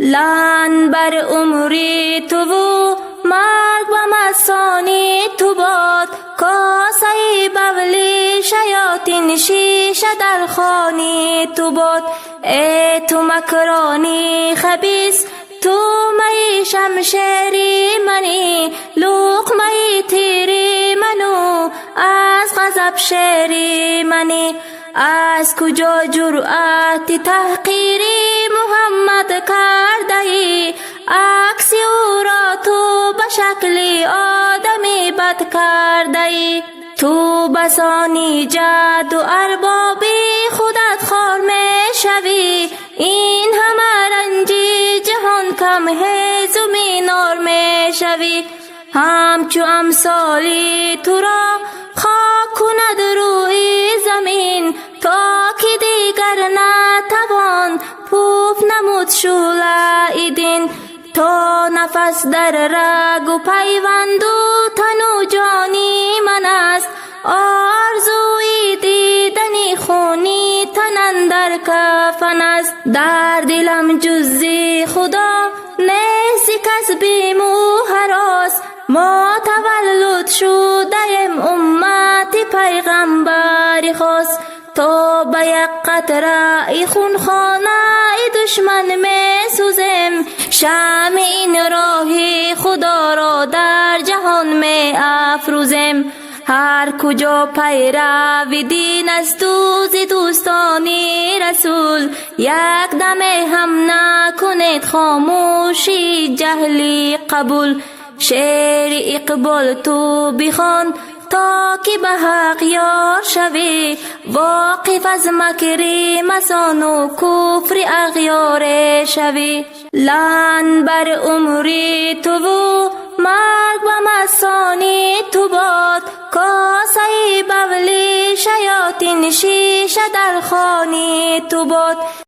لعن بر عمری تو و مرگ و مسانی تو باد، کاسه بغلی شیاطین شیشه در خانی تو باد. ای تو مکرانی خبیث، تو می شمشیری منی، لقمه تیری منو، از غضب شیری منی. از کجا جرأت تحقیری محمد کرده ای؟ عکس او را تو به شکل آدمی بد کرده ای. تو بسانی جد و اربابی خودت خوار می شوی، این همه رنجی جهان کم هیز و مینار می شوی. همچو امثالی تو را خاک کند روی زمین، تا که دیگر نتوان پوپ نمود شعله دین. تا نفس در رگ و پیوند و تن و جانی من است، آرزوی دیدنی خونی تن اندر کفن است. در دلم جز خدا نیست کس بیم و هراس، ما تولد شدیم امت پیغمبر خاص. تا به یک قطره خون خانه دشمن می سوزیم، شمع این راه خدا را در جهان می افروزیم. هر کجا پیرو دین است و ز دوستانی رسول، یک دم هم نکنید خاموشی جهلی قبول. شعر اقبال تو بخوان تا که به حق یار شوی، واقف از مکر مسان و کفر اغیار شوی. لعن بر عمری تو و مرگ و مسانی تو باد، کاسه بغلی شیاطین شیشه در خانی تو باد.